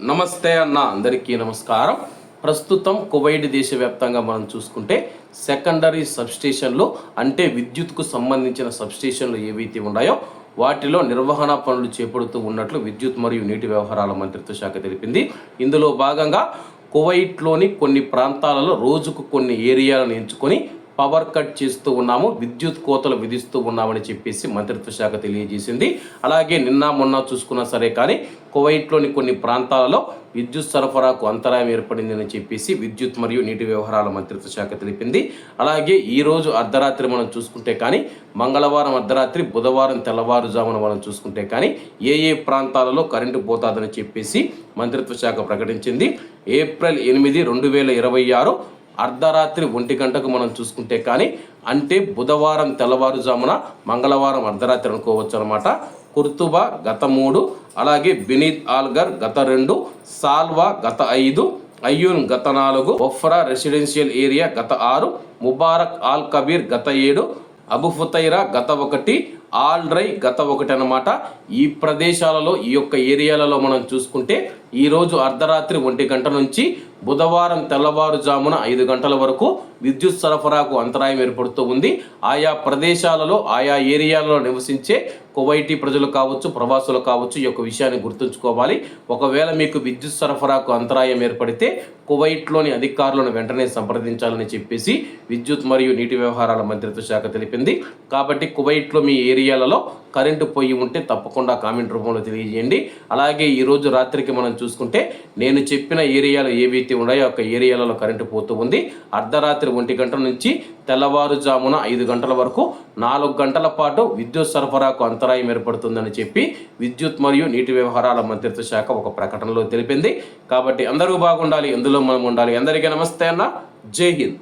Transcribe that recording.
నమస్తే అన్న, అందరికీ నమస్కారం. ప్రస్తుతం కువైట్ దేశవ్యాప్తంగా మనం చూసుకుంటే సెకండరీ సబ్స్టేషన్లు అంటే విద్యుత్కు సంబంధించిన సబ్స్టేషన్లు ఏవైతే ఉన్నాయో వాటిలో నిర్వహణ పనులు చేపడుతూ ఉన్నట్లు విద్యుత్ మరియు నీటి వ్యవహారాల మంత్రిత్వ శాఖ తెలిపింది. ఇందులో భాగంగా కువైట్లోని కొన్ని ప్రాంతాలలో రోజుకు కొన్ని ఏరియాలను ఎంచుకొని పవర్ కట్ చేస్తూ ఉన్నాము, విద్యుత్ కోతలు విధిస్తూ ఉన్నామని చెప్పేసి మంత్రిత్వ శాఖ తెలియజేసింది. అలాగే నిన్న మొన్న చూసుకున్నా సరే కానీ కువైట్లోని కొన్ని ప్రాంతాలలో విద్యుత్ సరఫరాకు అంతరాయం ఏర్పడిందని చెప్పేసి విద్యుత్ మరియు నీటి వ్యవహారాల మంత్రిత్వ శాఖ తెలిపింది. అలాగే ఈరోజు అర్ధరాత్రి మనం చూసుకుంటే కానీ మంగళవారం అర్ధరాత్రి, బుధవారం తెల్లవారుజామున మనం చూసుకుంటే కానీ ఏ ప్రాంతాలలో కరెంటు పోతాదని చెప్పేసి మంత్రిత్వ శాఖ ప్రకటించింది. ఏప్రిల్ 8, 2026 అర్ధరాత్రి 1 గంటకు మనం చూసుకుంటే కానీ అంటే బుధవారం తెల్లవారుజామున, మంగళవారం అర్ధరాత్రి అనుకోవచ్చు అనమాట. కుర్తుబా గత 3, అలాగే బెనీత్ ఆల్గర్ గత 2, సాల్వా గత 5, అయ్యూన్ గత 4, ఒఫ్రా రెసిడెన్షియల్ ఏరియా గత 6, ముబారక్ ఆల్ కబీర్ గత 7, అబు ఫుతైరా గత 1, ఆల్ డ్రై గత 1 అన్నమాట. ఈ ప్రదేశాలలో ఈ యొక్క ఏరియాలలో మనం చూసుకుంటే ఈరోజు అర్ధరాత్రి 1 గంట నుంచి బుధవారం తెల్లవారుజామున 5 గంటల వరకు విద్యుత్ సరఫరాకు అంతరాయం ఏర్పడుతూ ఉంది. ఆయా ప్రదేశాలలో ఆయా ఏరియాలలో నివసించే కువైటీ ప్రజలు కావచ్చు, ప్రవాసులు కావచ్చు, ఈ యొక్క విషయాన్ని గుర్తుంచుకోవాలి. ఒకవేళ మీకు విద్యుత్ సరఫరాకు అంతరాయం ఏర్పడితే కువైట్లోని అధికారులను వెంటనే సంప్రదించాలని చెప్పేసి విద్యుత్ మరియు నీటి వ్యవహారాల మంత్రిత్వ శాఖ తెలిపింది. కాబట్టి కువైట్లో మీ ఏరియాలలో కరెంటు పోయి ఉంటే తప్పకుండా కామెంట్ రూపంలో తెలియజేయండి. అలాగే ఈరోజు రాత్రికి మనం చూసుకుంటే నేను చెప్పిన ఏరియాలు ఏవైతే ఉన్నాయో ఒక ఏరియాలలో కరెంటు పోతూ ఉంది. అర్ధరాత్రి 1 గంట నుంచి తెల్లవారుజామున 5 గంటల వరకు 4 గంటల పాటు విద్యుత్ సరఫరాకు అంతరాయం ఏర్పడుతుందని చెప్పి విద్యుత్ మరియు నీటి వ్యవహారాల మంత్రిత్వ శాఖ ఒక ప్రకటనలో తెలిపింది. కాబట్టి అందరూ బాగుండాలి, ఎందులో మనం ఉండాలి. అందరికీ నమస్తే అన్న, జై హింద్.